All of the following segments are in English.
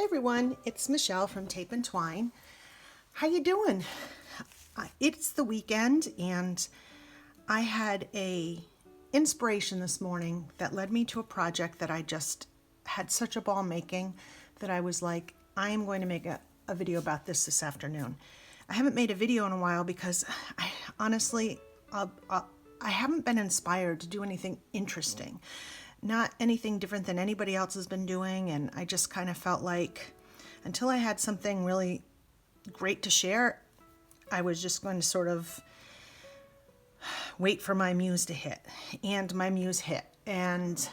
Everyone, it's Michelle from Tape and Twine. How you doing? It's the weekend and I had a inspiration this morning that led me to a project that I just had such a ball making that I was like, I am going to make a video about this afternoon. I haven't made a video in a while because I honestly, I haven't been inspired to do anything interesting. Not anything different than anybody else has been doing, and I just kind of felt like until I had something really great to share, I was just going to sort of wait for my muse to hit. And my muse hit. And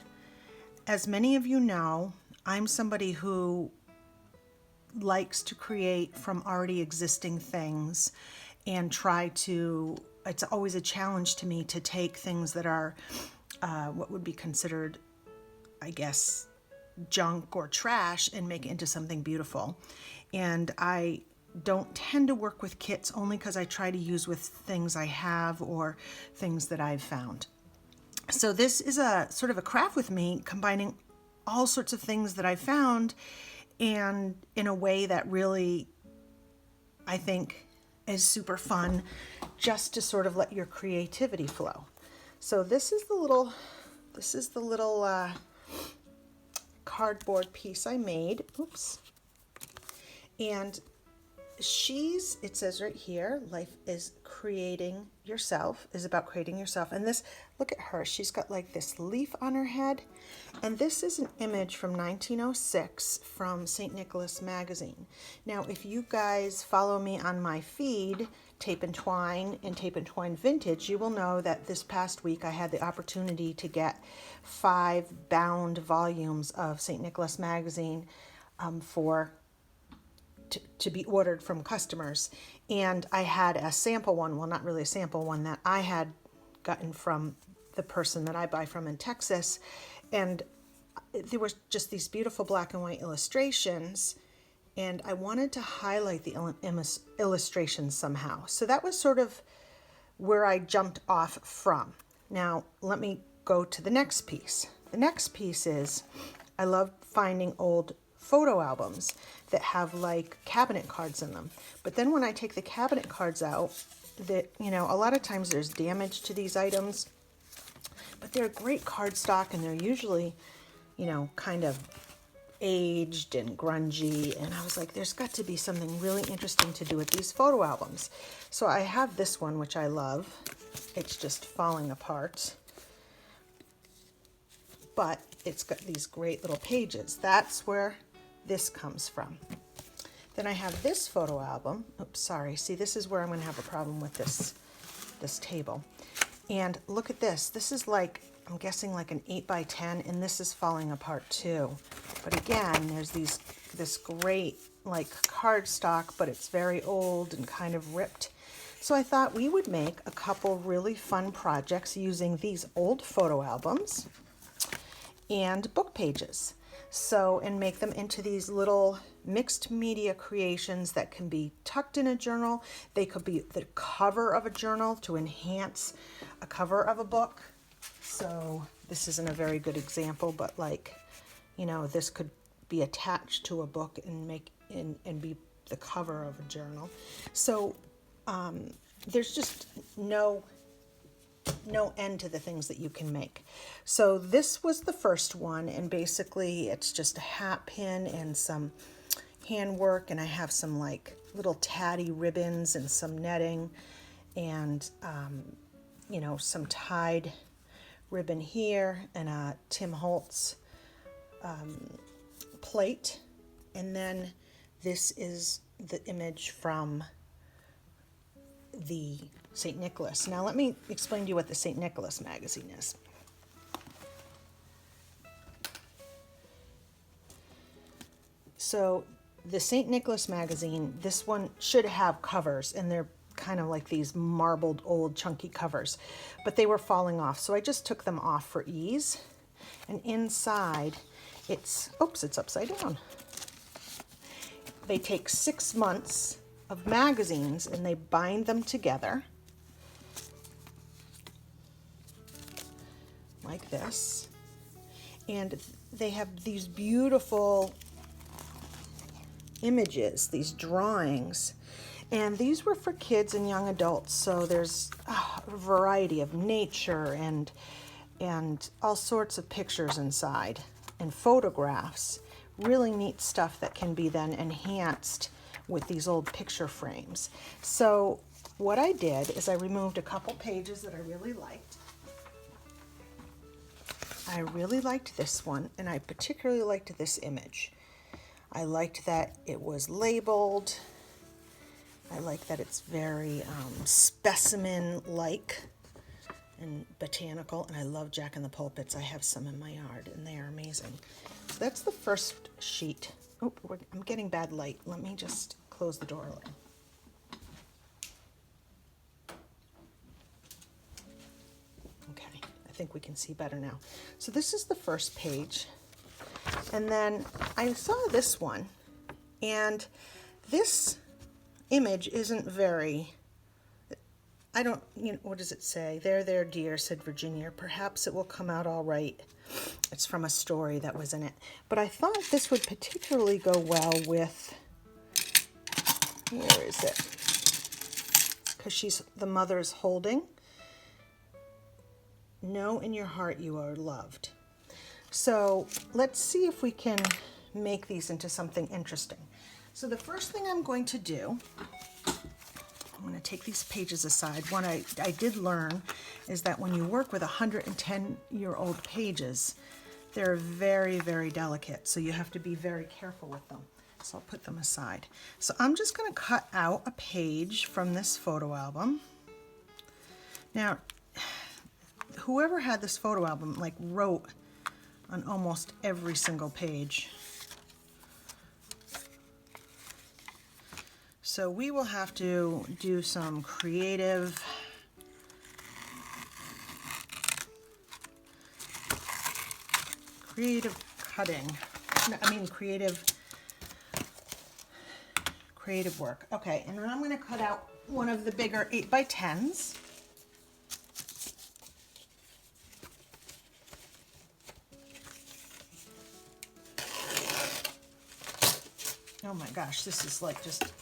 as many of you know, I'm somebody who likes to create from already existing things and try to, it's always a challenge to me to take things that are what would be considered, I guess, junk or trash and make it into something beautiful. And I don't tend to work with kits only because I try to use with things I have or things that I've found. So this is a sort of a craft with me, combining all sorts of things that I've found and in a way that really, I think, is super fun, just to sort of let your creativity flow. So this is the little cardboard piece I made. Oops. And it says right here, life is creating yourself, is about creating yourself. And this, look at her, she's got like this leaf on her head. And this is an image from 1906 from St. Nicholas magazine. Now, if you guys follow me on my feed, Tape and Twine and Tape and Twine Vintage, you will know that this past week I had the opportunity to get 5 bound volumes of St. Nicholas magazine to be ordered from customers. And I had a sample one, well, not really a sample one, that I had gotten from the person that I buy from in Texas. And there was just these beautiful black and white illustrations, and I wanted to highlight the illustrations somehow. So that was sort of where I jumped off from. Now, let me go to the next piece. The next piece is, I love finding old photo albums that have like cabinet cards in them. But then when I take the cabinet cards out, a lot of times there's damage to these items, but they're great cardstock and they're usually, kind of aged and grungy. And I was like, there's got to be something really interesting to do with these photo albums. So I have this one, which I love. It's just falling apart, but it's got these great little pages. That's where this comes from. Then I have this photo album. Oops, sorry. See, this is where I'm going to have a problem with this table. And look at this. This is like, I'm guessing like an 8x10, and this is falling apart too. But again, there's this great like cardstock, but it's very old and kind of ripped. So I thought we would make a couple really fun projects using these old photo albums and book pages. And make them into these little mixed media creations that can be tucked in a journal. They could be the cover of a journal to enhance a cover of a book. So this isn't a very good example, but this could be attached to a book and be the cover of a journal. So there's just no end to the things that you can make. So this was the first one, and basically it's just a hat pin and some handwork, and I have some like little tatty ribbons and some netting and some tied ribbon here and a Tim Holtz plate. And then this is the image from the St. Nicholas. Now let me explain to you what the St. Nicholas magazine is. So the St. Nicholas magazine, this one should have covers, and they're kind of like these marbled old chunky covers, but they were falling off. So I just took them off for ease. And inside it's upside down. They take 6 months of magazines and they bind them together like this. And they have these beautiful images, these drawings. And these were for kids and young adults. So there's a variety of nature and all sorts of pictures inside and photographs. Really neat stuff that can be then enhanced with these old picture frames. So what I did is I removed a couple pages that I really liked. I really liked this one, and I particularly liked this image. I liked that it was labeled. I like that it's very specimen-like and botanical, and I love Jack in the Pulpits. I have some in my yard, and they are amazing. So that's the first sheet. Oh, I'm getting bad light. Let me just close the door a little. Okay, I think we can see better now. So this is the first page. And then I saw this one, and this image isn't very, what does it say? There, dear, said Virginia. Perhaps it will come out all right. It's from a story that was in it. But I thought this would particularly go well with, where is it? Because the mother's holding. Know in your heart you are loved. So let's see if we can make these into something interesting. So the first thing I'm going to do, I'm going to take these pages aside. One I did learn is that when you work with 110-year-old pages, they're very, very delicate. So you have to be very careful with them. So I'll put them aside. So I'm just going to cut out a page from this photo album. Now, whoever had this photo album wrote on almost every single page. So we will have to do some creative cutting. Creative work. Okay, and then I'm going to cut out one of the bigger 8x10s. Oh my gosh, this is like just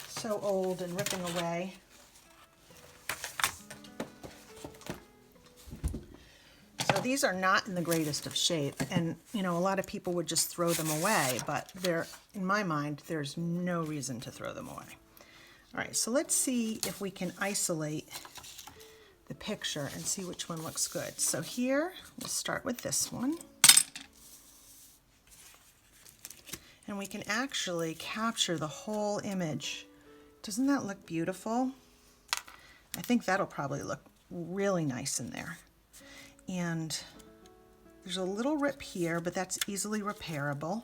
so old and ripping away. So these are not in the greatest of shape, and a lot of people would just throw them away, but in my mind, there's no reason to throw them away. All right, so let's see if we can isolate the picture and see which one looks good. So here, we'll start with this one. And we can actually capture the whole image. Doesn't that look beautiful? I think that'll probably look really nice in there. And there's a little rip here, but that's easily repairable.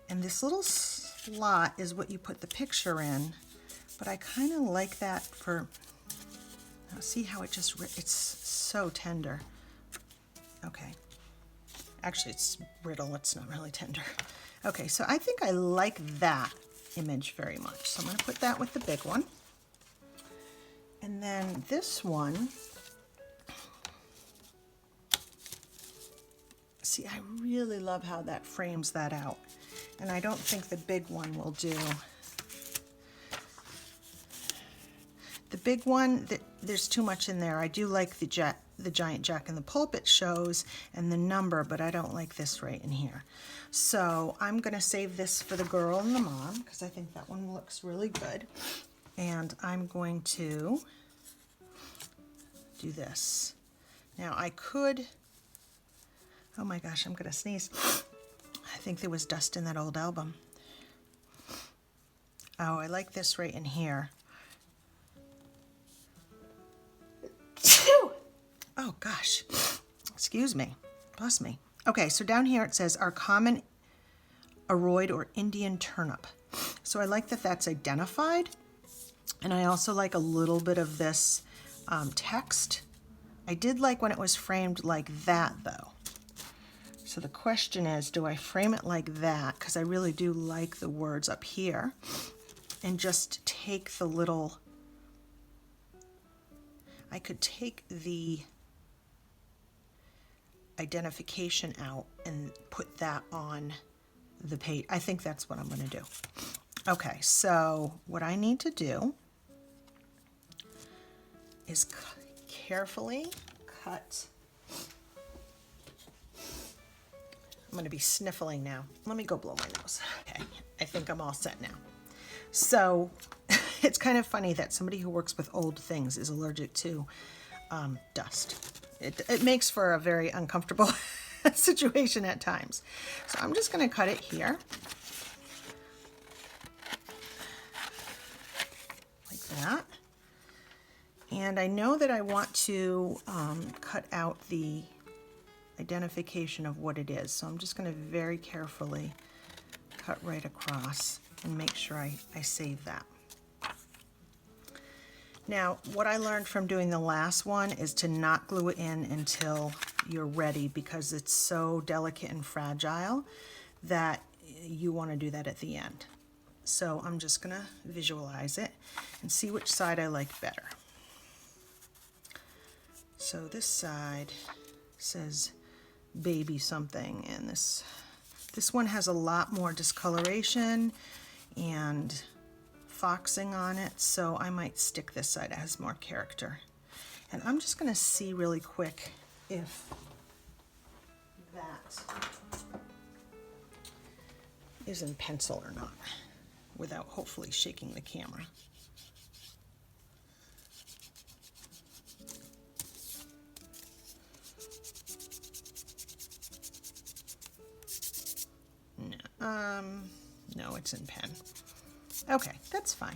And this little slot is what you put the picture in, but I kind of like that for, see how it just, it's so tender. Okay. Actually, it's brittle, it's not really tender. Okay, so I think I like that image very much. So I'm going to put that with the big one. And then this one, see, I really love how that frames that out. And I don't think the big one will do. The big one, there's too much in there. I do like the giant Jack in the Pulpit shows and the number, but I don't like this right in here. So I'm going to save this for the girl and the mom because I think that one looks really good. And I'm going to do this. Now I could, oh my gosh, I'm going to sneeze. I think there was dust in that old album. Oh, I like this right in here. Oh gosh, excuse me, bless me. Okay, so down here it says our common aroid or Indian turnip. So I like that that's identified, and I also like a little bit of this text. I did like when it was framed like that though. So the question is, do I frame it like that? Because I really do like the words up here, and just take the little, I could take the identification out and put that on the page. I think that's what I'm going to do. Okay, so what I need to do is carefully cut. I'm going to be sniffling now. Let me go blow my nose. Okay, I think I'm all set now. So it's kind of funny that somebody who works with old things is allergic to dust. It makes for a very uncomfortable situation at times. So I'm just going to cut it here. Like that. And I know that I want to cut out the identification of what it is. So I'm just going to very carefully cut right across and make sure I save that. Now, what I learned from doing the last one is to not glue it in until you're ready, because it's so delicate and fragile that you want to do that at the end. So I'm just going to visualize it and see which side I like better. So this side says baby something, and this one has a lot more discoloration and foxing on it, so I might stick this side. It has more character. And I'm just going to see really quick if that is in pencil or not, without hopefully shaking the camera. No, it's in pen. Okay, that's fine.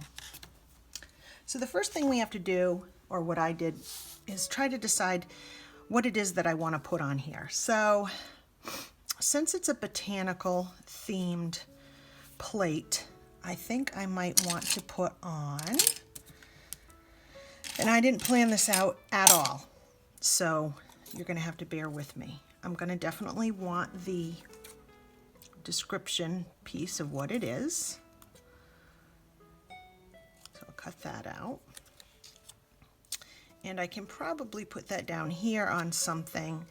So the first thing we have to do, or what I did, is try to decide what it is that I want to put on here. So since it's a botanical themed plate, I think I might want to put on, and I didn't plan this out at all, so you're going to have to bear with me. I'm going to definitely want the description piece of what it is. So I'll cut that out. And I can probably put that down here on something,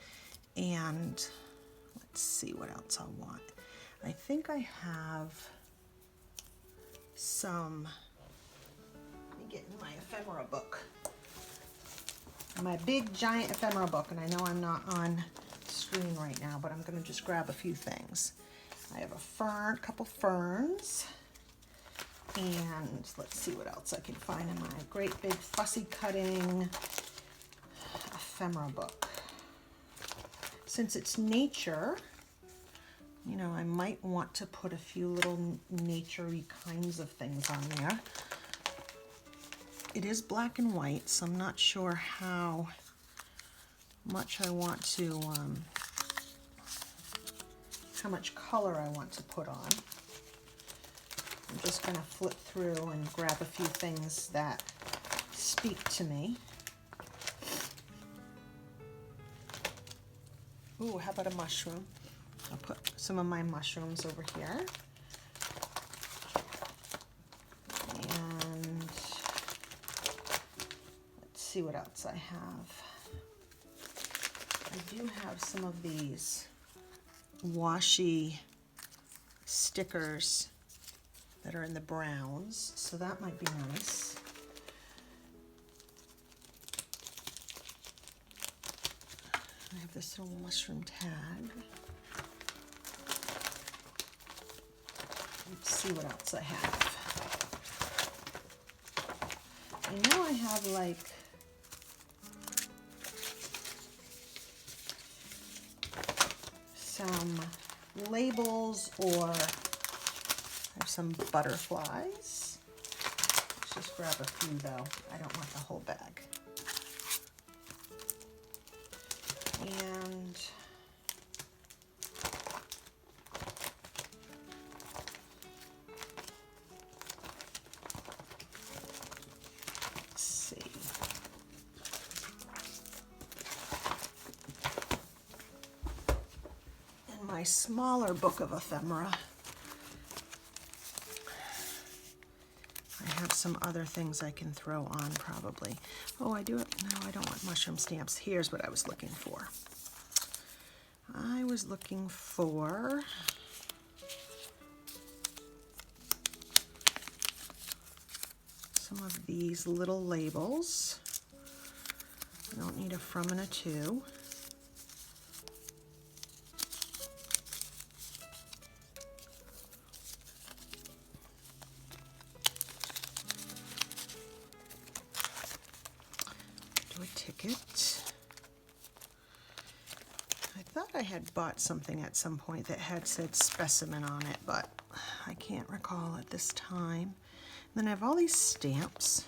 and let's see what else I'll want. I think I have some, let me get in my ephemera book. My big giant ephemera book, and I know I'm not on screen right now, but I'm going to just grab a few things. I have a fern, couple ferns, and let's see what else I can find in my great big fussy cutting ephemera book. Since it's nature, you know, I might want to put a few little nature-y kinds of things on there. It is black and white, so I'm not sure how much I want to, how much color I want to put on. I'm just going to flip through and grab a few things that speak to me. Ooh, how about a mushroom? I'll put some of my mushrooms over here. And let's see what else I have. I do have some of these washi stickers that are in the browns, so that might be nice. I have this little mushroom tag. Let's see what else I have. I know I have like some labels, or I have some butterflies. Let's just grab a few though. I don't want the whole bag. And let's see. In my smaller book of ephemera, I have some other things I can throw on probably. Oh, I do. No, I don't want mushroom stamps. Here's what I was looking for. I was looking for some of these little labels. I don't need a from and a to. Do a ticket. I thought I had bought something at some point that had said specimen on it, but I can't recall at this time. And then I have all these stamps.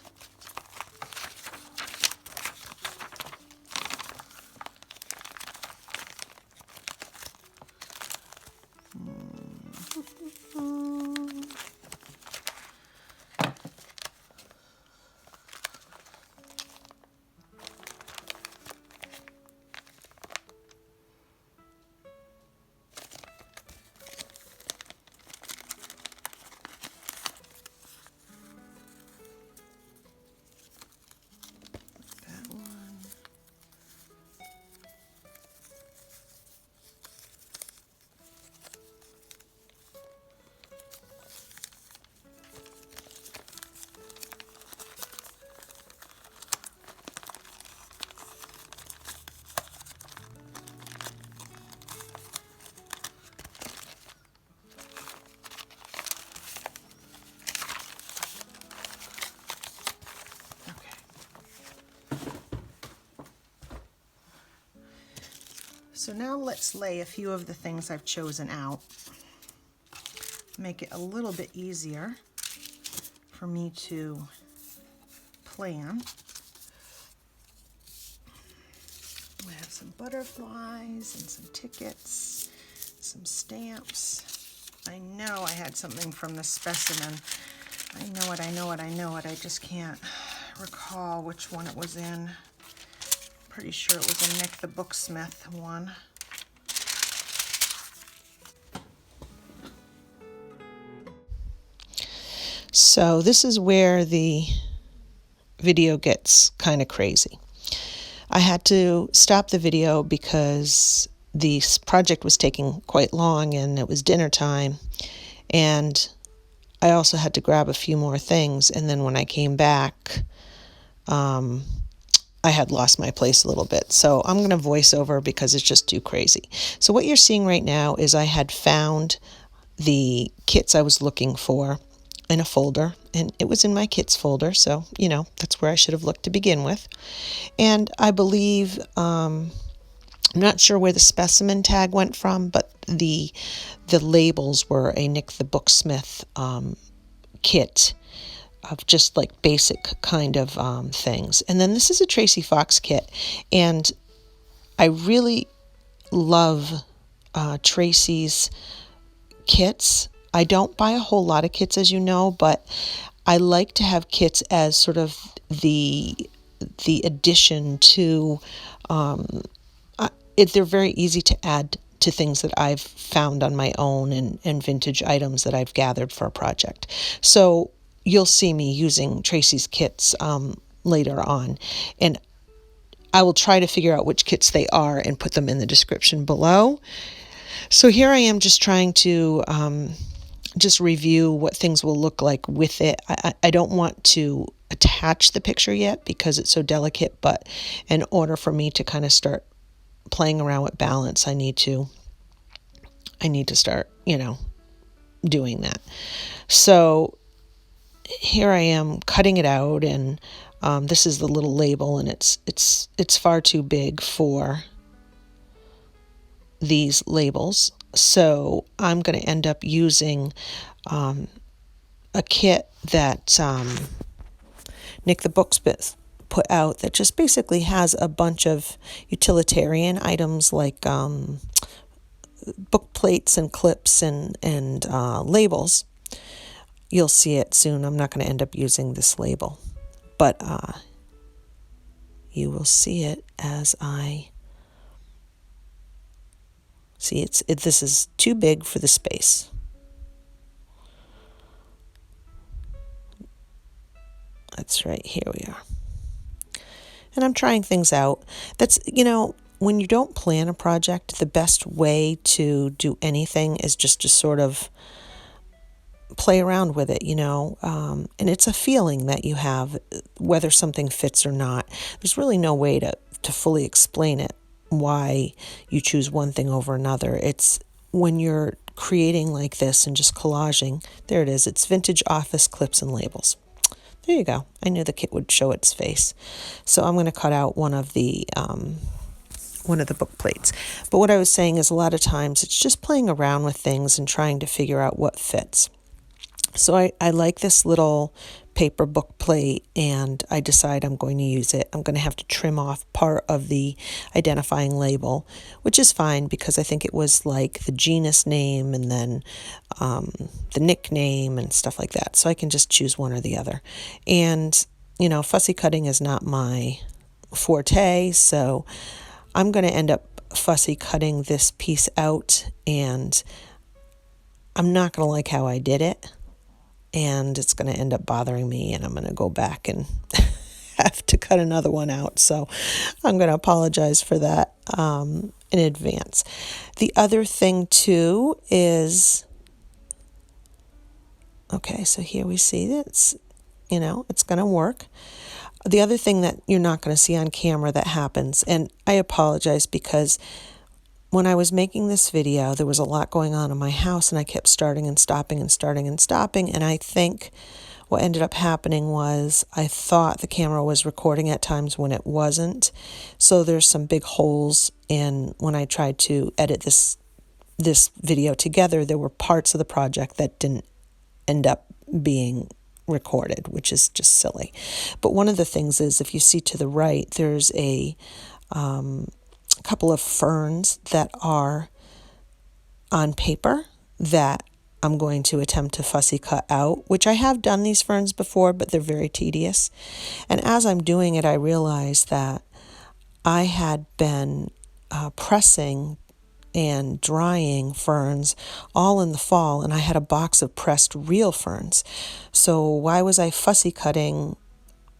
So now let's lay a few of the things I've chosen out. Make it a little bit easier for me to plan. I have some butterflies and some tickets, some stamps. I know I had something from the specimen. I know it. I just can't recall which one it was in. Pretty sure it was a Nick the Booksmith one. So this is where the video gets kind of crazy. I had to stop the video because the project was taking quite long and it was dinner time, and I also had to grab a few more things, and then when I came back, I had lost my place a little bit. So I'm going to voice over because it's just too crazy. So what you're seeing right now is I had found the kits I was looking for in a folder, and it was in my kits folder. So, you know, that's where I should have looked to begin with. And I believe, I'm not sure where the specimen tag went from, but the labels were a Nick the Booksmith kit of just like basic kind of things. And then this is a Tracie Fox kit, and I really love Tracie's kits. I don't buy a whole lot of kits, as you know, but I like to have kits as sort of the addition to, they're very easy to add to things that I've found on my own, and vintage items that I've gathered for a project. So you'll see me using Tracie's kits later on, and I will try to figure out which kits they are and put them in the description below. So here I am just trying to just review what things will look like with it. I don't want to attach the picture yet because it's so delicate, but in order for me to kind of start playing around with balance, I need to start, you know, doing that. So here I am cutting it out, and this is the little label, and it's far too big for these labels. So I'm going to end up using a kit that Nick the Booksmith put out that just basically has a bunch of utilitarian items like book plates and clips and labels. You'll see it soon. I'm not going to end up using this label, but you will see it as I see. This is too big for the space. That's right. Here we are. And I'm trying things out. That's, you know, when you don't plan a project, the best way to do anything is just to sort of play around with it, and it's a feeling that you have, whether something fits or not. There's really no way to fully explain it, why you choose one thing over another. It's when you're creating like this and just collaging. There it is. It's vintage office clips and labels. There you go. I knew the kit would show its face. So I'm going to cut out one of the book plates. But what I was saying is a lot of times it's just playing around with things and trying to figure out what fits. So I like this little paper book plate, and I decide I'm going to use it. I'm going to have to trim off part of the identifying label, which is fine because I think it was like the genus name and then the nickname and stuff like that. So I can just choose one or the other. And, fussy cutting is not my forte, so I'm going to end up fussy cutting this piece out, and I'm not going to like how I did it. And it's going to end up bothering me, and I'm going to go back and have to cut another one out. So I'm going to apologize for that in advance. The other thing, too, is, okay, so here we see that it's going to work. The other thing that you're not going to see on camera that happens, and I apologize because when I was making this video, there was a lot going on in my house, and I kept starting and stopping and starting and stopping. And I think what ended up happening was I thought the camera was recording at times when it wasn't. So there's some big holes in when I tried to edit this video together. There were parts of the project that didn't end up being recorded, which is just silly. But one of the things is, if you see to the right, there's a couple of ferns that are on paper that I'm going to attempt to fussy cut out, which I have done these ferns before, but they're very tedious. And as I'm doing it, I realized that I had been pressing and drying ferns all in the fall, and I had a box of pressed real ferns. So why was I fussy cutting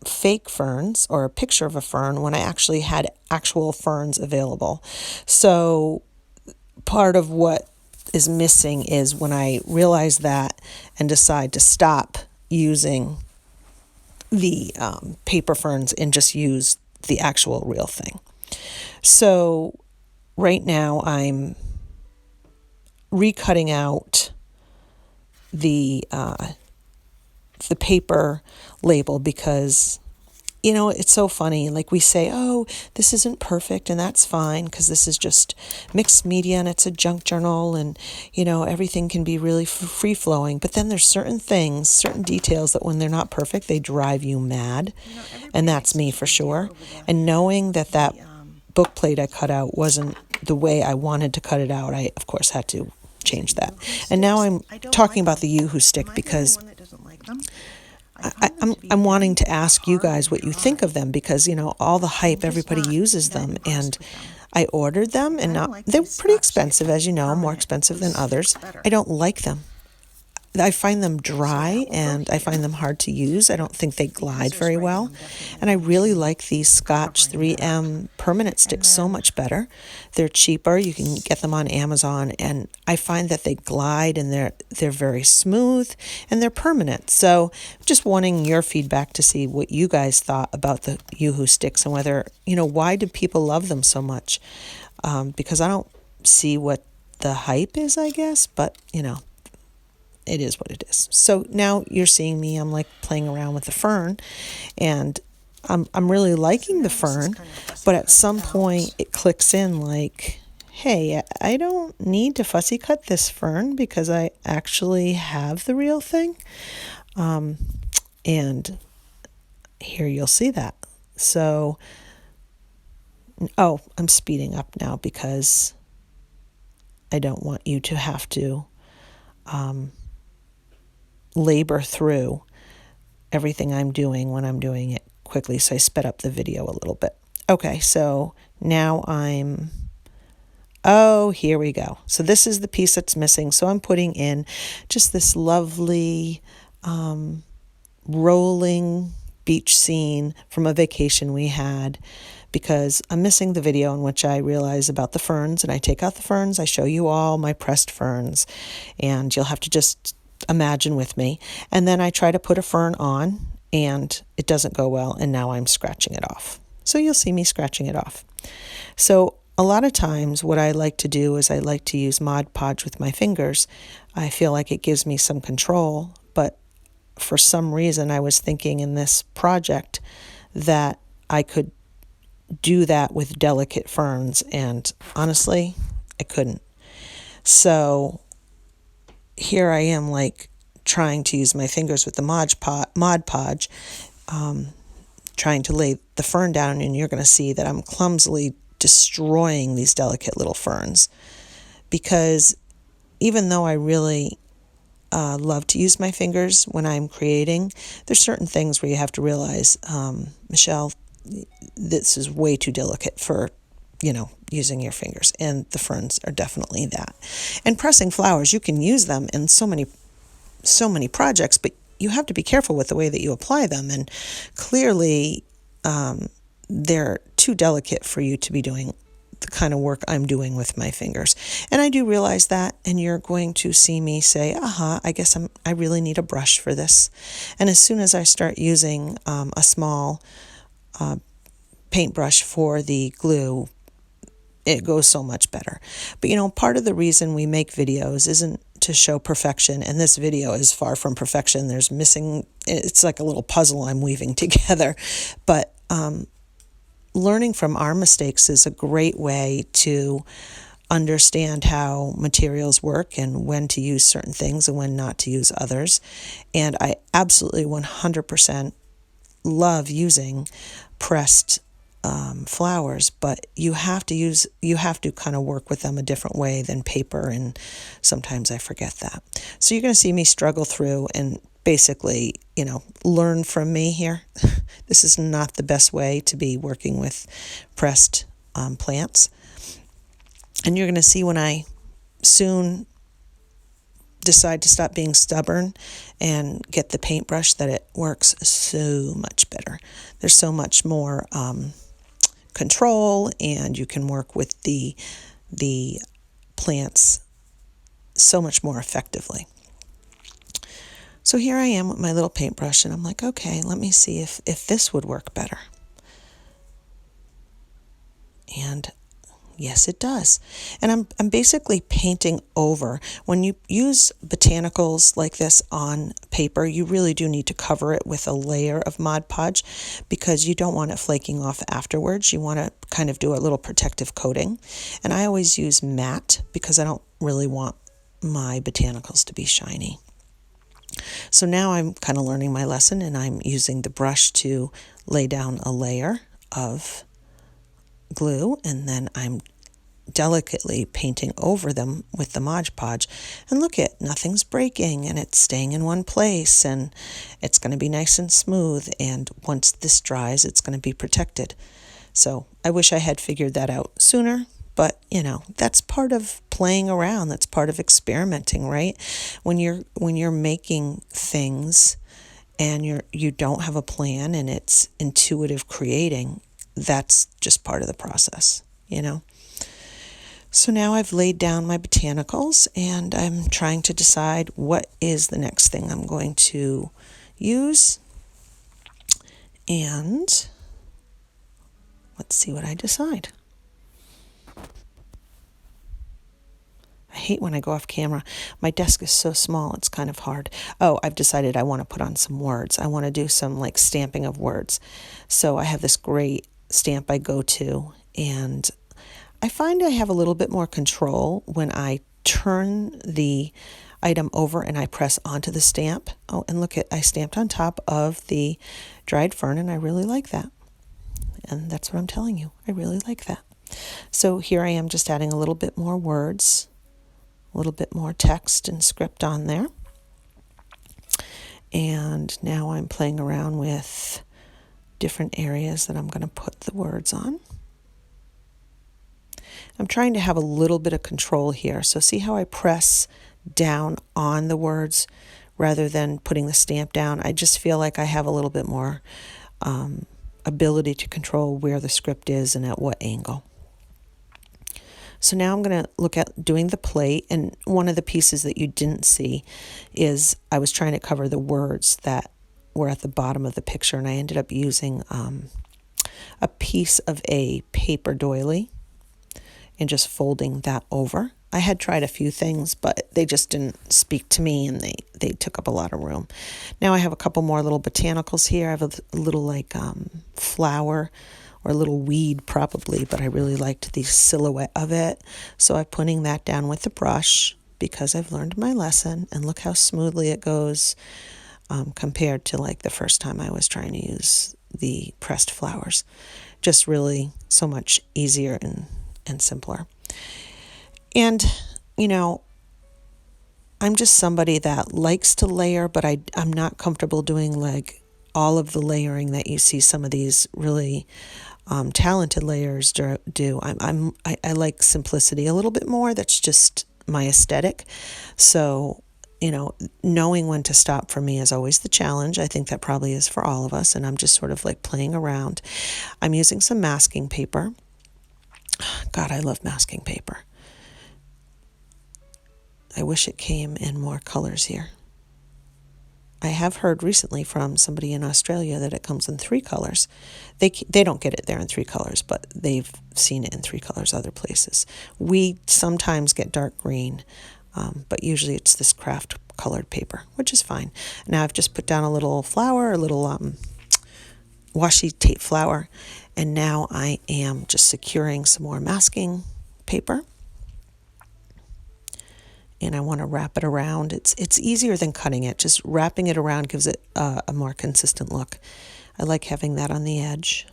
fake ferns or a picture of a fern when I actually had actual ferns available? So part of what is missing is when I realize that and decide to stop using the paper ferns and just use the actual real thing. So right now I'm recutting out the paper label because, it's so funny. Like we say, oh, this isn't perfect, and that's fine because this is just mixed media and it's a junk journal, and, everything can be really free-flowing. But then there's certain things, certain details that when they're not perfect, they drive you mad. And that's me for sure. And knowing that book plate I cut out wasn't the way I wanted to cut it out, I, of course, had to change that. And now I'm talking about the Yoo-hoo stick because I'm wanting to ask you guys what you think of them because, all the hype, everybody uses them, and I ordered them, and they're pretty expensive, as you know, more expensive than others. I don't like them. I find them dry and I find them hard to use. I don't think they glide very well. And I really like these Scotch 3M permanent sticks so much better. They're cheaper. You can get them on Amazon, and I find that they glide and they're very smooth and they're permanent. So just wanting your feedback to see what you guys thought about the Yoo-hoo sticks and whether, why do people love them so much? Because I don't see what the hype is, I guess, but, it is what it is. So now you're seeing me, I'm like playing around with the fern, and I'm really liking the fern, but at some point it clicks in like, hey, I don't need to fussy cut this fern because I actually have the real thing. And here you'll see that. So, I'm speeding up now because I don't want you to have to labor through everything I'm doing when I'm doing it quickly. So I sped up the video a little bit. Okay, so now here we go. So this is the piece that's missing. So I'm putting in just this lovely rolling beach scene from a vacation we had, because I'm missing the video in which I realize about the ferns, and I take out the ferns. I show you all my pressed ferns, and you'll have to just imagine with me. And then I try to put a fern on and it doesn't go well, and now I'm scratching it off. So you'll see me scratching it off. So a lot of times what I like to do is I like to use Mod Podge with my fingers. I feel like it gives me some control, but for some reason I was thinking in this project that I could do that with delicate ferns, and honestly, I couldn't. So here I am, like, trying to use my fingers with the Mod Podge, trying to lay the fern down, and you're going to see that I'm clumsily destroying these delicate little ferns, because even though I really love to use my fingers when I'm creating, there's certain things where you have to realize, Michelle, this is way too delicate for, using your fingers, and the ferns are definitely that. And pressing flowers, you can use them in so many projects, but you have to be careful with the way that you apply them, and clearly they're too delicate for you to be doing the kind of work I'm doing with my fingers. And I do realize that, and you're going to see me say, I guess I really need a brush for this. And as soon as I start using a small paintbrush for the glue, it goes so much better. But part of the reason we make videos isn't to show perfection, and this video is far from perfection. It's like a little puzzle I'm weaving together. But learning from our mistakes is a great way to understand how materials work and when to use certain things and when not to use others. And I absolutely 100% love using pressed flowers, but you have to kind of work with them a different way than paper, and sometimes I forget that. So you're going to see me struggle through and basically, learn from me here. This is not the best way to be working with pressed plants. And you're going to see when I soon decide to stop being stubborn and get the paintbrush that it works so much better. There's so much more control, and you can work with the plants so much more effectively. So here I am with my little paintbrush, and I'm like, okay, let me see if this would work better. And yes, it does. And I'm basically painting over. When you use botanicals like this on paper, you really do need to cover it with a layer of Mod Podge, because you don't want it flaking off afterwards. You want to kind of do a little protective coating. And I always use matte because I don't really want my botanicals to be shiny. So now I'm kind of learning my lesson, and I'm using the brush to lay down a layer of glue, and then I'm delicately painting over them with the Mod Podge. And look, nothing's breaking, and it's staying in one place, and it's going to be nice and smooth, and once this dries, it's going to be protected. So I wish I had figured that out sooner, but that's part of playing around. That's part of experimenting, right? When you're making things and you don't have a plan and it's intuitive creating, that's just part of the process, So now I've laid down my botanicals, and I'm trying to decide what is the next thing I'm going to use. And let's see what I decide. I hate when I go off camera. My desk is so small, it's kind of hard. Oh, I've decided I want to put on some words. I want to do some stamping of words. So I have this great stamp I go to, and I find I have a little bit more control when I turn the item over and I press onto the stamp. Oh, and look, I stamped on top of the dried fern, and I really like that. And that's what I'm telling you. I really like that. So here I am, just adding a little bit more words, a little bit more text and script on there. And now I'm playing around with different areas that I'm going to put the words on. I'm trying to have a little bit of control here. So see how I press down on the words rather than putting the stamp down? I just feel like I have a little bit more ability to control where the script is and at what angle. So now I'm going to look at doing the plate, and one of the pieces that you didn't see is I was trying to cover the words that were at the bottom of the picture, and I ended up using a piece of a paper doily and just folding that over. I had tried a few things, but they just didn't speak to me, and they took up a lot of room. Now I have a couple more little botanicals here. I have a little like flower or a little weed probably, but I really liked the silhouette of it. So I'm putting that down with the brush because I've learned my lesson, and look how smoothly it goes compared to like the first time I was trying to use the pressed flowers. Just really so much easier and simpler. And, you know, I'm just somebody that likes to layer, but I'm not comfortable doing like all of the layering that you see some of these really talented layers do. I like simplicity a little bit more. That's just my aesthetic. So, you know, knowing when to stop for me is always the challenge. I think that probably is for all of us, and I'm just sort of like playing around. I'm using some masking paper. God, I love masking paper. I wish it came in more colors here. I have heard recently from somebody in Australia that it comes in 3 colors. They don't get it there in 3 colors, but they've seen it in 3 colors other places. We sometimes get dark green, but usually it's this craft colored paper, which is fine. Now I've just put down a little flower, a little washi tape flower, and now I am just securing some more masking paper. And I want to wrap it around. It's easier than cutting it. Just wrapping it around gives it a more consistent look. I like having that on the edge.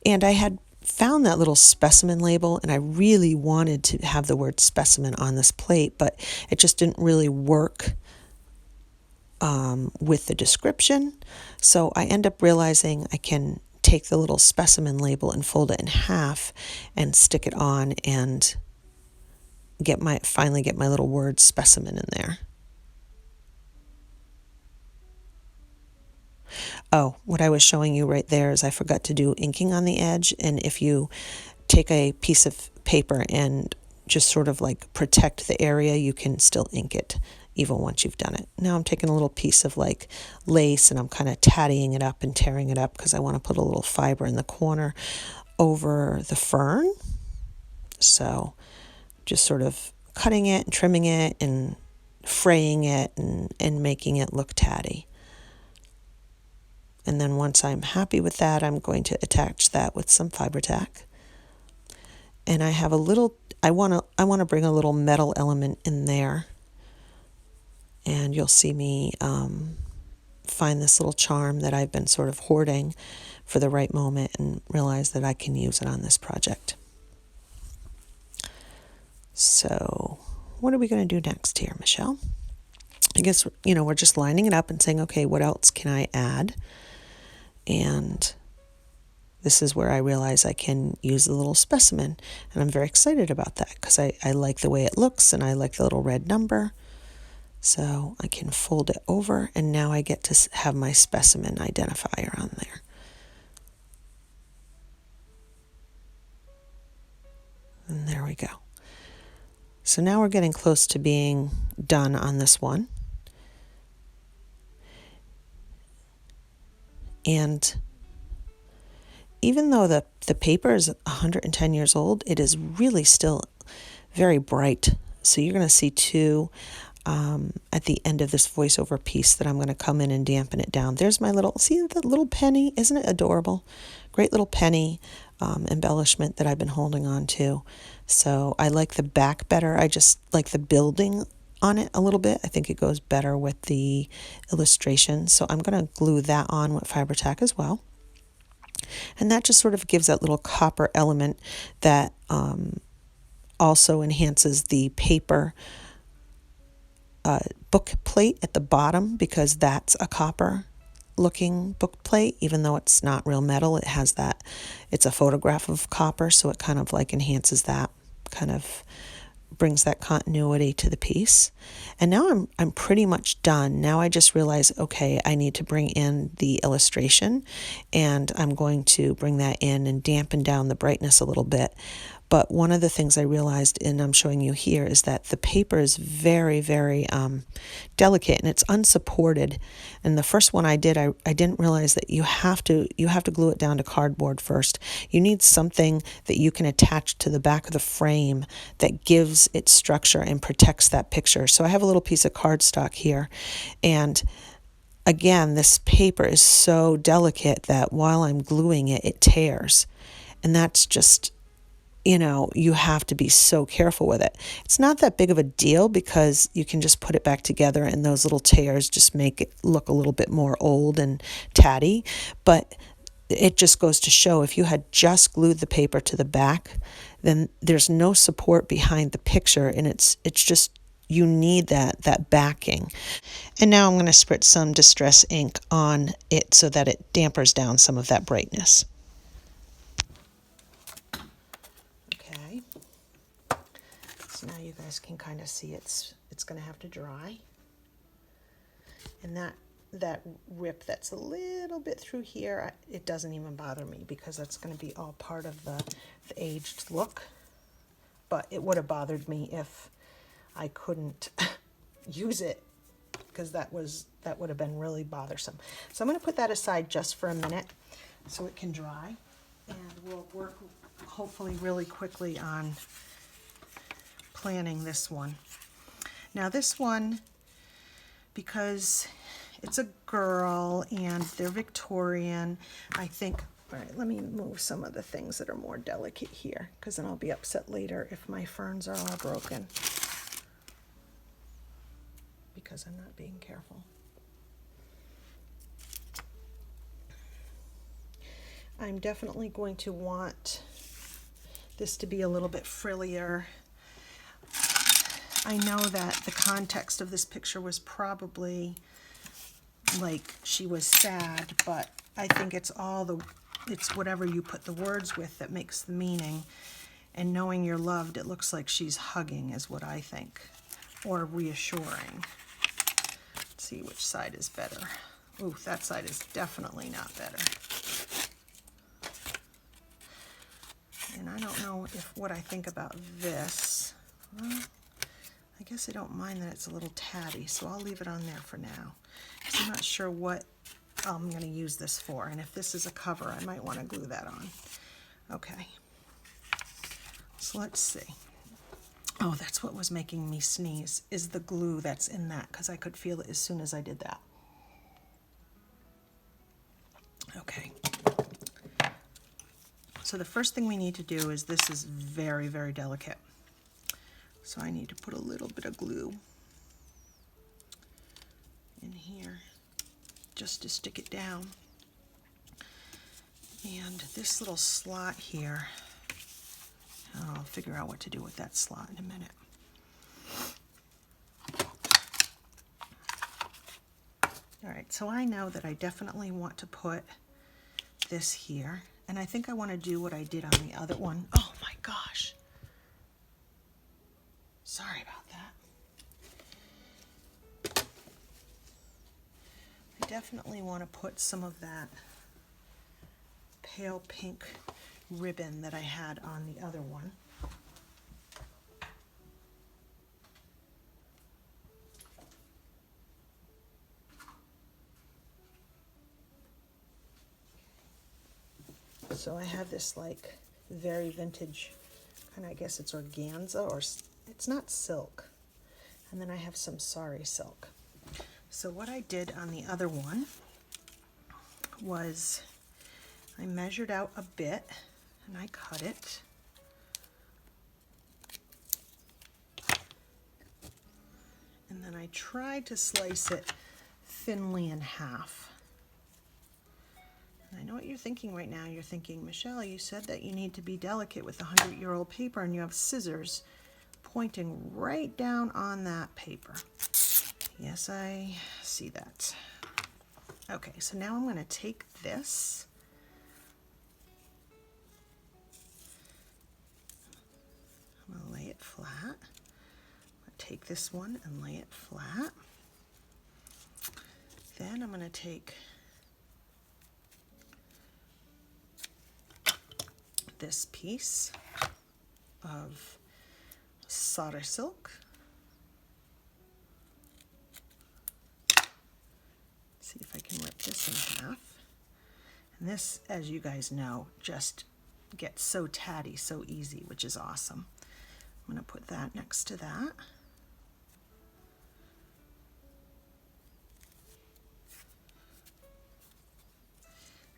And I had found that little specimen label, and I really wanted to have the word specimen on this plate, but it just didn't really work with the description. So I end up realizing I can take the little specimen label and fold it in half and stick it on and finally get my little word specimen in there. Oh, what I was showing you right there is I forgot to do inking on the edge, and if you take a piece of paper and just sort of like protect the area, you can still ink it even once you've done it. Now I'm taking a little piece of like lace, and I'm kind of tattying it up and tearing it up because I want to put a little fiber in the corner over the fern. So just sort of cutting it and trimming it and fraying it and making it look tatty. And then once I'm happy with that, I'm going to attach that with some fiber tack. And I have a little, I want to bring a little metal element in there. And you'll see me find this little charm that I've been sort of hoarding for the right moment and realize that I can use it on this project. So what are we going to do next here, Michelle? I guess, we're just lining it up and saying, okay, what else can I add? And this is where I realize I can use the little specimen. And I'm very excited about that because I like the way it looks, and I like the little red number. So I can fold it over, and now I get to have my specimen identifier on there. And there we go. So now we're getting close to being done on this one. And even though the paper is 110 years old, it is really still very bright. So you're going to see two at the end of this voiceover piece that I'm going to come in and dampen it down. There's my see the little penny? Isn't it adorable? Great little penny embellishment that I've been holding on to. So I like the back better. I just like the building on it a little bit. I think it goes better with the illustration. So I'm going to glue that on with fiber tack as well. And that just sort of gives that little copper element that also enhances the paper book plate at the bottom, because that's a copper looking book plate. Even though it's not real metal, it has that, it's a photograph of copper, so it kind of like enhances that, kind of brings that continuity to the piece. And now I'm pretty much done. Now I just realize, okay, I need to bring in the illustration, and I'm going to bring that in and dampen down the brightness a little bit But one of the things I realized, and I'm showing you here, is that the paper is very, very delicate and it's unsupported. And the first one I did, I didn't realize that you have to glue it down to cardboard first. You need something that you can attach to the back of the frame that gives it structure and protects that picture. So I have a little piece of cardstock here, and again, this paper is so delicate that while I'm gluing it, it tears. And that's just, you have to be so careful with it. It's not that big of a deal because you can just put it back together and those little tears just make it look a little bit more old and tatty. But it just goes to show, if you had just glued the paper to the back, then there's no support behind the picture, and it's just, you need that backing. And now I'm going to spritz some Distress ink on it so that it dampers down some of that brightness. Okay, so now you guys can kind of see it's going to have to dry. And that rip that's a little bit through here, it doesn't even bother me because that's going to be all part of the aged look. But it would have bothered me if I couldn't use it, because that would have been really bothersome. So I'm going to put that aside just for a minute so it can dry, and we'll work hopefully really quickly on planning this one. Now this one, because it's a girl and they're Victorian, I think, all right, let me move some of the things that are more delicate here, because then I'll be upset later if my ferns are all broken, because I'm not being careful. I'm definitely going to want this to be a little bit frillier. I know that the context of this picture was probably like she was sad, but I think it's whatever you put the words with that makes the meaning. And knowing you're loved, it looks like she's hugging is what I think, or reassuring. Let's see which side is better. Ooh, that side is definitely not better. And I don't know what I think about this. Well, I guess I don't mind that it's a little tatty, so I'll leave it on there for now, because I'm not sure what I'm going to use this for. And if this is a cover, I might want to glue that on. Okay, so let's see. Oh, that's what was making me sneeze, is the glue that's in that, because I could feel it as soon as I did that. Okay. So the first thing we need to do is, this is very, very delicate. So I need to put a little bit of glue in here just to stick it down. And this little slot here, I'll figure out what to do with that slot in a minute. All right, so I know that I definitely want to put this here. And I think I want to do what I did on the other one. Oh my gosh. Sorry about that. I definitely want to put some of that pale pink ribbon that I had on the other one. So I have this like very vintage, kind of, I guess it's organza, or it's not silk. And then I have some sari silk. So what I did on the other one was I measured out a bit and I cut it. And then I tried to slice it thinly in half. I know what you're thinking right now. You're thinking, Michelle, you said that you need to be delicate with 100-year-old paper, and you have scissors pointing right down on that paper. Yes, I see that. Okay, so now I'm going to take this. I'm going to lay it flat. I'm going to take this one and lay it flat. Then I'm going to take this piece of solder silk. See if I can rip this in half. And this, as you guys know, just gets so tatty so easy, which is awesome. I'm going to put that next to that.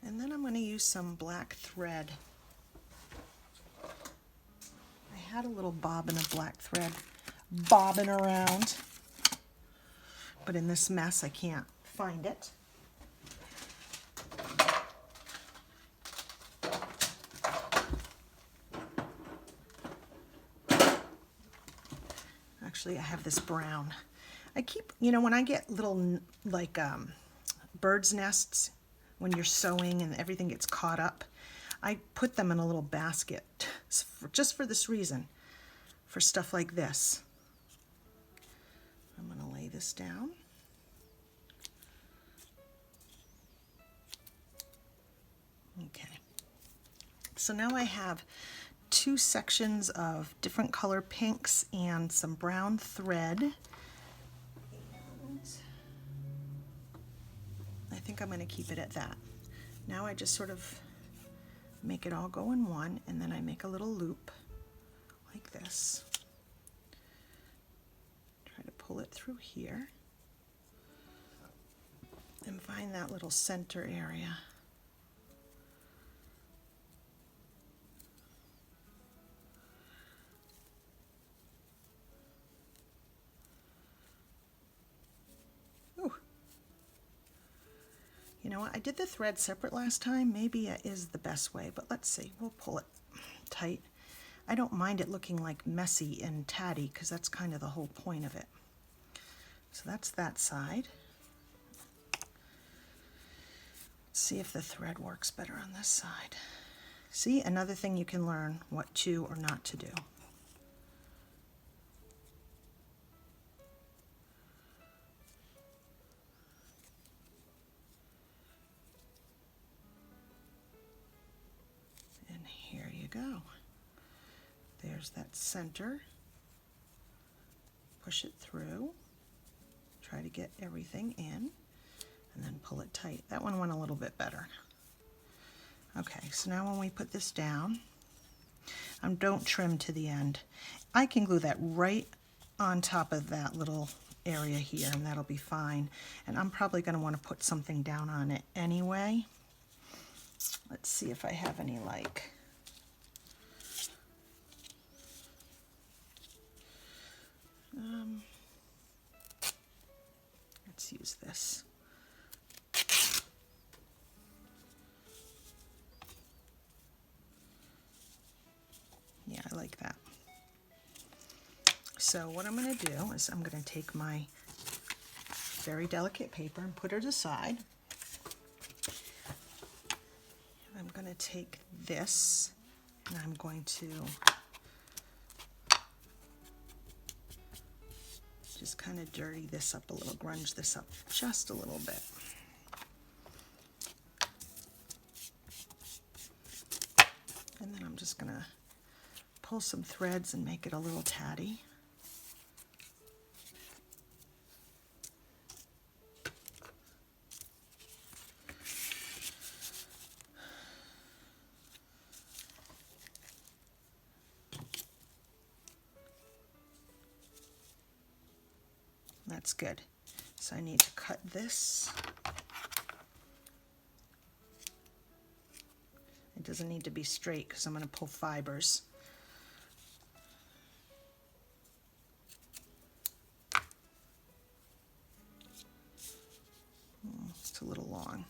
And then I'm going to use some black thread. I had a little bobbin of black thread bobbing around, but in this mess I can't find it. Actually, I have this brown. I keep, you know, when I get little like bird's nests, when you're sewing and everything gets caught up, I put them in a little basket just for this reason, for stuff like this. I'm going to lay this down. Okay. So now I have 2 sections of different color pinks and some brown thread. And I think I'm going to keep it at that. Now I just sort of make it all go in one, and then I make a little loop like this. Try to pull it through here and find that little center area. You know what, I did the thread separate last time. Maybe it is the best way, but let's see. We'll pull it tight. I don't mind it looking like messy and tatty because that's kind of the whole point of it. So that's that side. Let's see if the thread works better on this side. See, another thing you can learn what to or not to do. Go. There's that center. Push it through. Try to get everything in and then pull it tight. That one went a little bit better. Okay, so now when we put this down, don't trim to the end. I can glue that right on top of that little area here, and that'll be fine. And I'm probably going to want to put something down on it anyway. Let's see if I have any like let's use this. Yeah, I like that. So what I'm going to do is I'm going to take my very delicate paper and put it aside. I'm going to take this and I'm going to just kind of dirty this up a little, grunge this up just a little bit. And then I'm just going to pull some threads and make it a little tatty. That's good. So I need to cut this. It doesn't need to be straight because I'm going to pull fibers. It's a little long.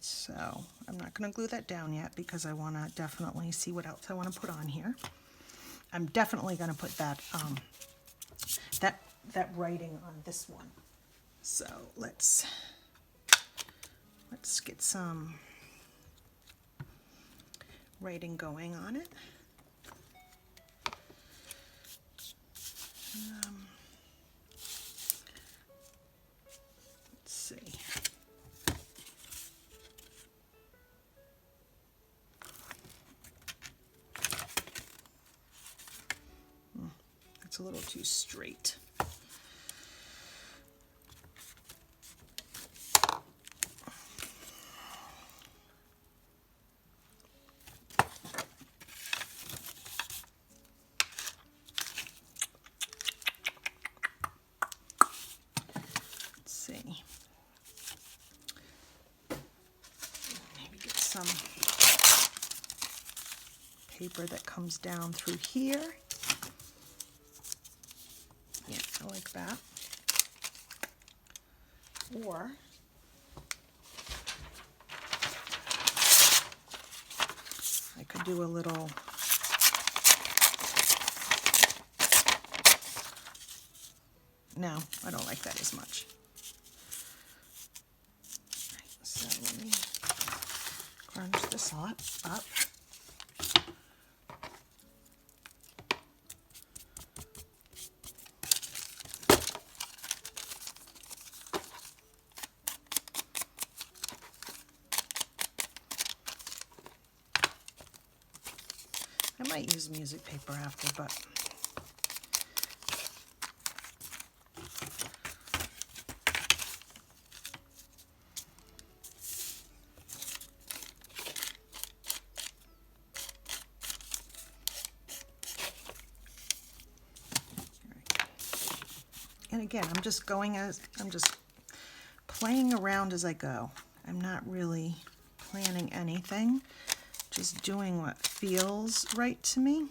So I'm not going to glue that down yet because I want to definitely see what else I want to put on here. I'm definitely going to put that that that writing on this one. So let's get some writing going on it. Let's see. It's a little too straight. Maybe get some paper that comes down through here. Yeah, I like that. Or I could do a little no, I don't like that as much. So let me crunch this up. I might use music paper after, but and again, I'm just playing around as I go. I'm not really planning anything, just doing what feels right to me.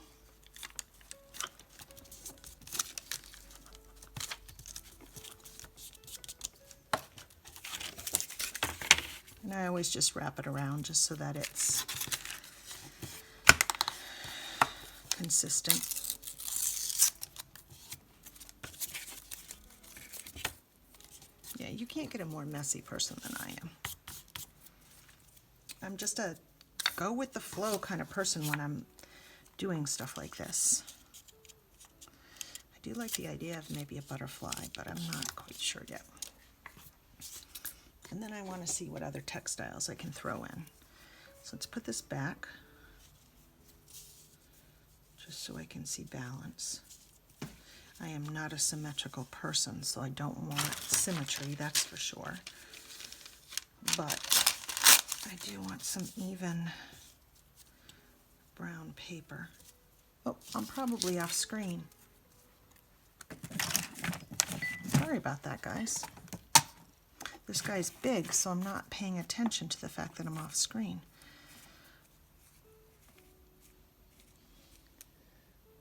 And I always just wrap it around just so that it's consistent. Yeah, you can't get a more messy person than I am. I'm just a go with the flow kind of person when I'm doing stuff like this. I do like the idea of maybe a butterfly, but I'm not quite sure yet. And then I want to see what other textiles I can throw in. So let's put this back, just so I can see balance. I am not a symmetrical person, so I don't want symmetry, that's for sure. But I do want some even brown paper. Oh, I'm probably off screen. Sorry about that, guys. This guy's big, so I'm not paying attention to the fact that I'm off screen.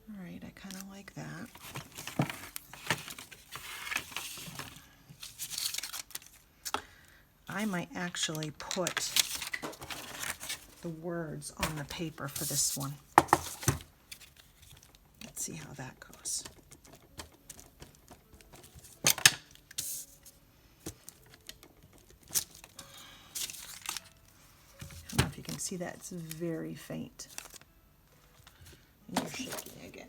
All right, I kind of like that. I might actually put the words on the paper for this one. Let's see how that goes. I don't know if you can see that, it's very faint. And you're shaking again.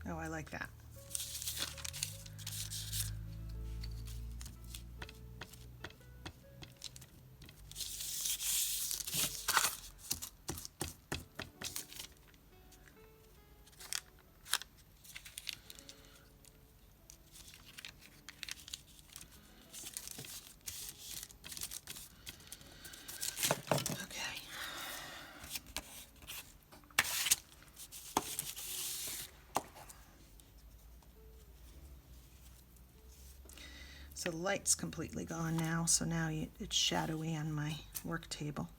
Oh, I like that. So the light's completely gone now, so now it's shadowy on my work table.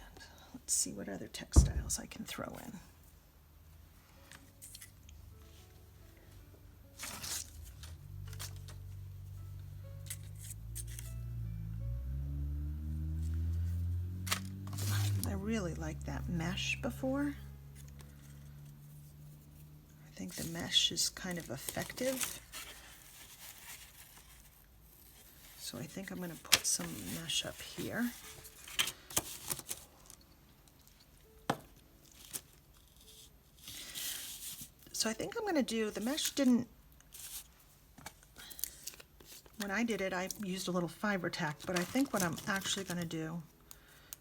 And let's see what other textiles I can throw in. really liked that mesh before. I think the mesh is kind of effective. So I think I'm going to put some mesh up here. So I think I'm going to do, the mesh didn't, when I did it, I used a little fiber tack, but I think what I'm actually going to do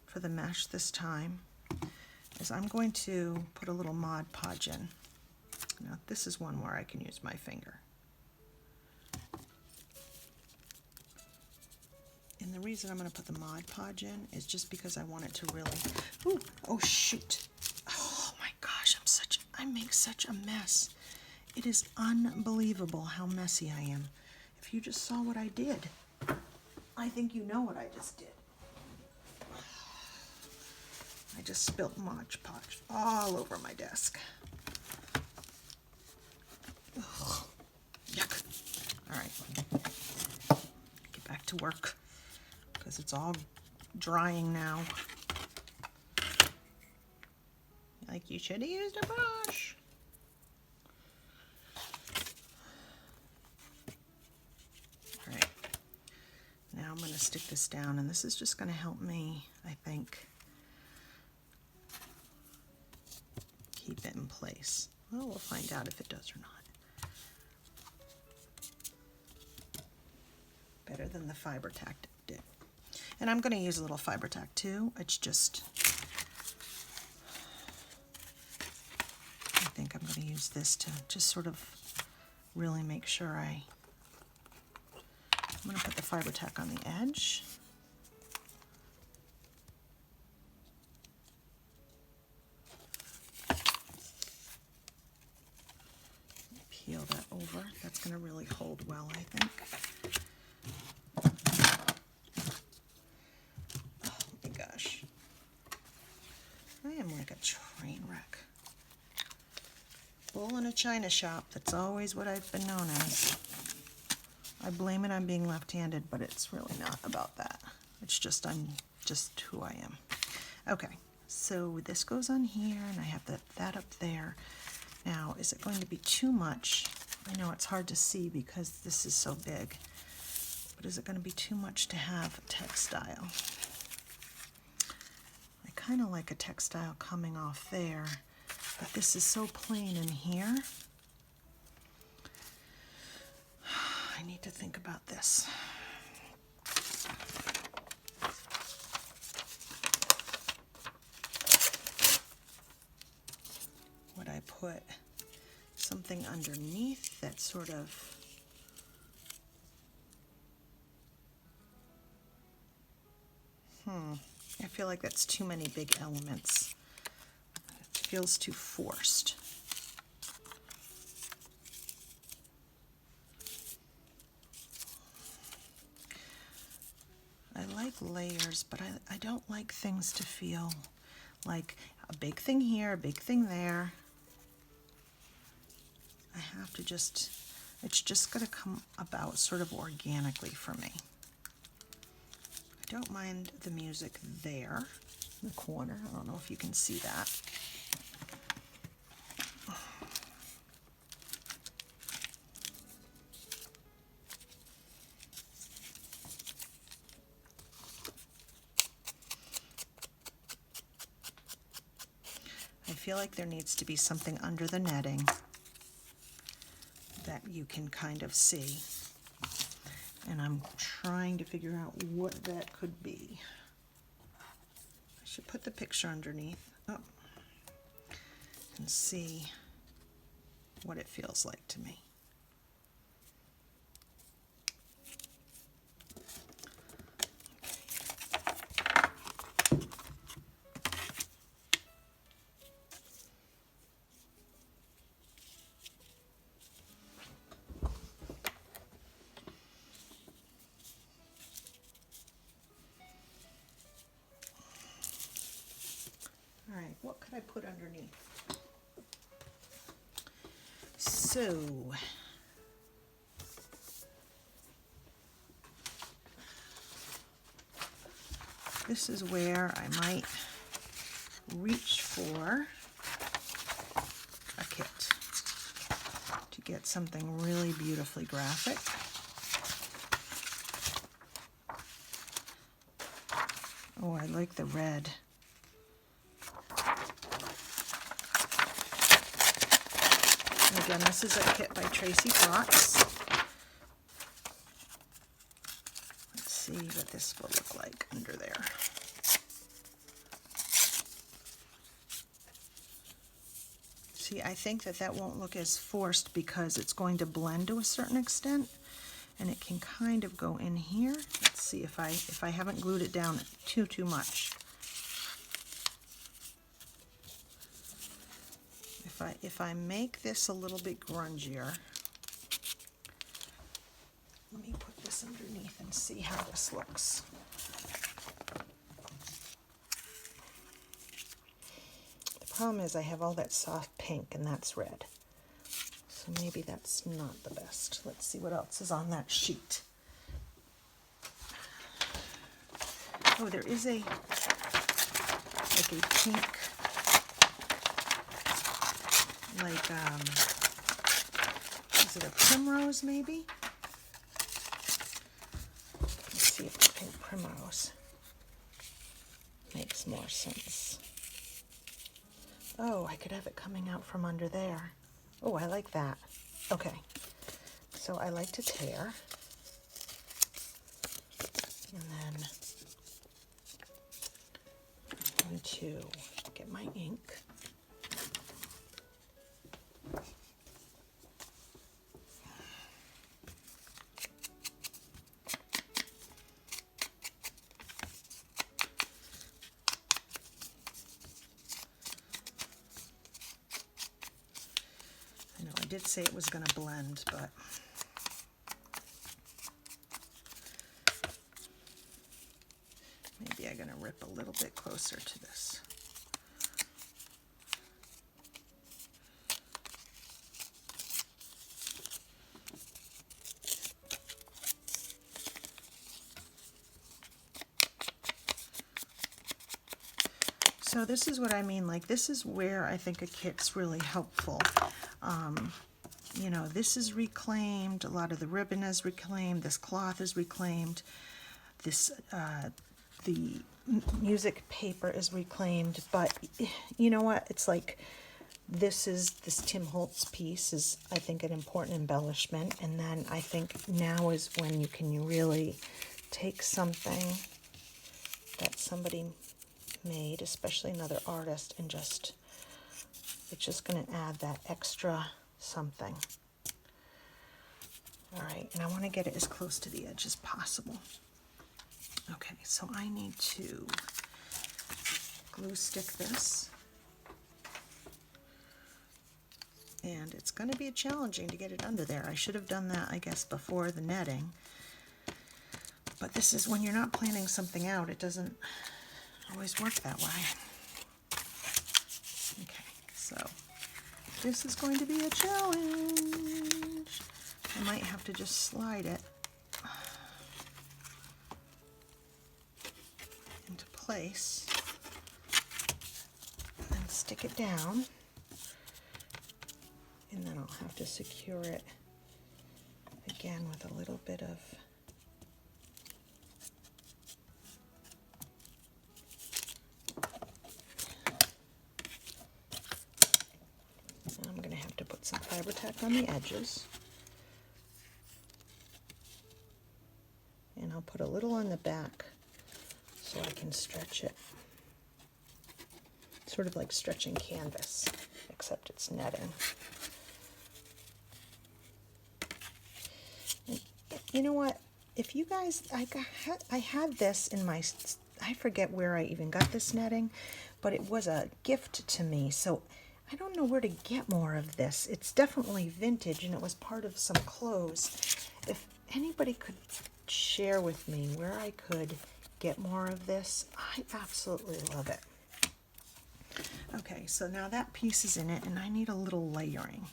for the mesh this time is I'm going to put a little Mod Podge in. Now this is one where I can use my finger. And the reason I'm going to put the Mod Podge in is just because I want it to really, ooh, oh shoot. Oh my gosh, I make such a mess. It is unbelievable how messy I am. If you just saw what I did, I think you know what I just did. I just spilt Mod Podge all over my desk. Ugh, yuck. All right, get back to work because it's all drying now. Like, you should have used a brush. All right, now I'm going to stick this down, and this is just going to help me, I think, keep it in place. Well, we'll find out if it does or not. Better than the fiber tack did. And I'm going to use a little fiber tack too. It's just, I think I'm going to use this to just sort of really make sure I'm going to put the fiber tack on the edge. Peel that over. That's going to really hold well, I think. Oh my gosh. I am like a train wreck. Bull in a china shop. That's always what I've been known as. I blame it on being left-handed, but it's really not about that. It's just, I'm just who I am. Okay, so this goes on here, and I have that up there. Now, is it going to be too much? I know it's hard to see because this is so big, but is it going to be too much to have textile? I kind of like a textile coming off there, but this is so plain in here. I need to think about this. Would I put something underneath that sort of I feel like that's too many big elements. It feels too forced. I like layers, but I don't like things to feel like a big thing here, a big thing there. I have to just, it's just going to come about sort of organically for me. I don't mind the music there in the corner. I don't know if you can see that. I feel like there needs to be something under the netting that you can kind of see. And I'm trying to figure out what that could be. I should put the picture underneath and see what it feels like to me. All right, what could I put underneath? So, this is where I might reach for a kit to get something really beautifully graphic. Oh, I like the red. And again, this is a kit by Tracie. Let's see what this will look like under there. See, I think that won't look as forced because it's going to blend to a certain extent, and it can kind of go in here. Let's see if I haven't glued it down too much. If I make this a little bit grungier, let me put this underneath and see how this looks. The problem is I have all that soft pink and that's red. So maybe that's not the best. Let's see what else is on that sheet. Oh, there is like a pink, is it a primrose maybe? Let's see if the pink primrose makes more sense. Oh, I could have it coming out from under there. Oh, I like that. Okay, so I like to tear, and then I'm going to get my ink. I did say it was going to blend, but maybe I'm going to rip a little bit closer to this. So this is what I mean, like this is where I think a kit's really helpful. You know, this is reclaimed, a lot of the ribbon is reclaimed, this cloth is reclaimed, this the music paper is reclaimed, but you know what, it's like this Tim Holtz piece is, I think, an important embellishment, and then I think now is when you can really take something that somebody made, especially another artist, and just, it's just going to add that extra something. All right, and I want to get it as close to the edge as possible. Okay, so I need to glue stick this, and it's going to be challenging to get it under there. I should have done that, I guess, before the netting, but this is when you're not planning something out, it doesn't always work that way. Okay, so this is going to be a challenge. I might have to just slide it into place and stick it down, and then I'll have to secure it again with a little bit of some fiber tack on the edges, and I'll put a little on the back so I can stretch it, sort of like stretching canvas, except it's netting. And you know what, if you guys, I had this in my, I forget where I even got this netting, but it was a gift to me, so I don't know where to get more of this. It's definitely vintage, and it was part of some clothes. If anybody could share with me where I could get more of this, I absolutely love it. Okay, so now that piece is in it, and I need a little layering.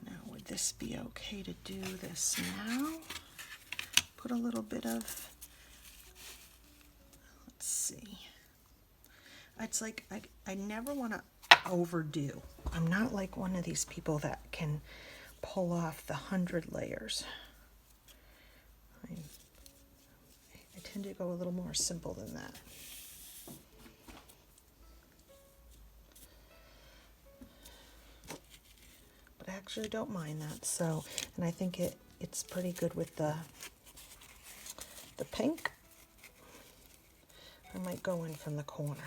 Now, would this be okay to do this now? Put a little bit of, let's see. it's like I never want to overdo. I'm not like one of these people that can pull off the 100 layers. I tend to go a little more simple than that. But I actually don't mind that. So, and I think it's pretty good with the pink. I might go in from the corner.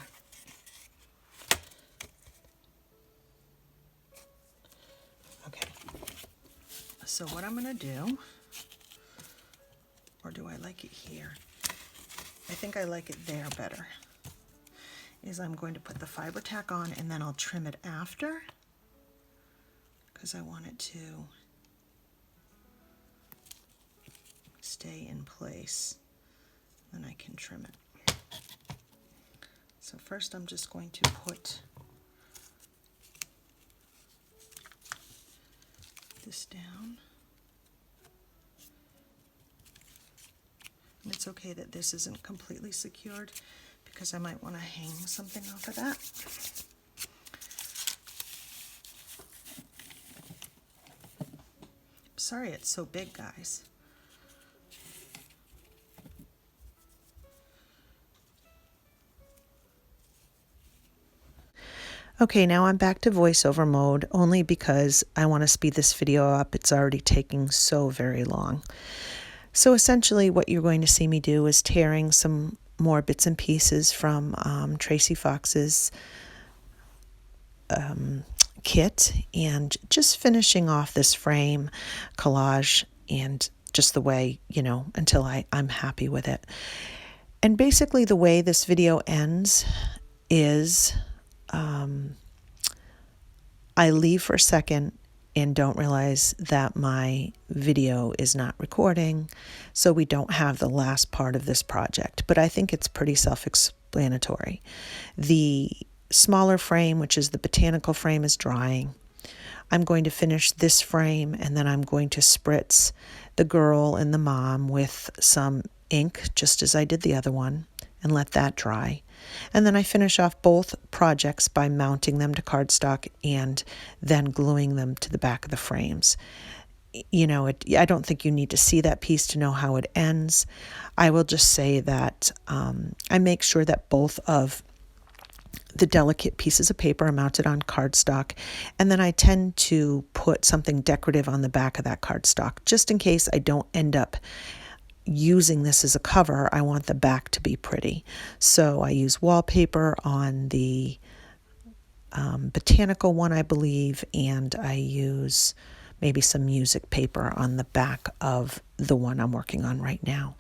Okay. So what I'm going to do, or do I like it here? I think I like it there better, is I'm going to put the fiber tack on and then I'll trim it after, because I want it to stay in place. Then I can trim it. So first I'm just going to put this down. And it's okay that this isn't completely secured because I might want to hang something off of that. Sorry it's so big, guys. Okay, now I'm back to voiceover mode only because I want to speed this video up. It's already taking so very long. So essentially what you're going to see me do is tearing some more bits and pieces from Tracie Fox's kit and just finishing off this frame collage and just the way, you know, until I'm happy with it. And basically the way this video ends is I leave for a second and don't realize that my video is not recording, so we don't have the last part of this project, but I think it's pretty self-explanatory. The smaller frame, which is the botanical frame, is drying. I'm going to finish this frame and then I'm going to spritz the girl and the mom with some ink, just as I did the other one, and let that dry. And then I finish off both projects by mounting them to cardstock and then gluing them to the back of the frames. You know, I don't think you need to see that piece to know how it ends. I will just say that I make sure that both of the delicate pieces of paper are mounted on cardstock, and then I tend to put something decorative on the back of that cardstock, just in case I don't end up using this as a cover. I want the back to be pretty. So I use wallpaper on the botanical one, I believe, and I use maybe some music paper on the back of the one I'm working on right now.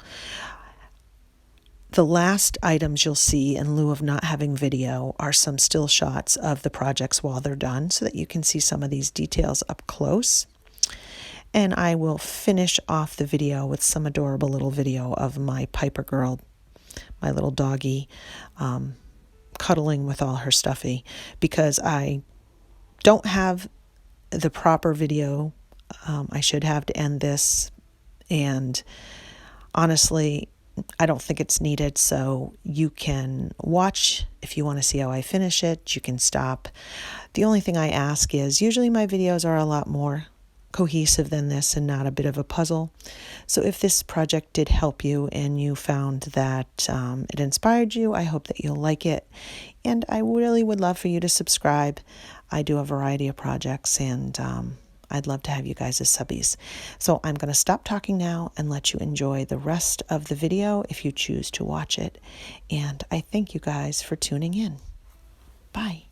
The last items you'll see in lieu of not having video are some still shots of the projects while they're done so that you can see some of these details up close. And I will finish off the video with some adorable little video of my Piper girl, my little doggy, cuddling with all her stuffy, because I don't have the proper video I should have to end this, and honestly I don't think it's needed. So you can watch if you want to see how I finish it. You can stop. The only thing I ask is, usually my videos are a lot more cohesive than this and not a bit of a puzzle. So if this project did help you and you found that it inspired you, I hope that you'll like it. And I really would love for you to subscribe. I do a variety of projects, and I'd love to have you guys as subbies. So I'm going to stop talking now and let you enjoy the rest of the video if you choose to watch it. And I thank you guys for tuning in. Bye.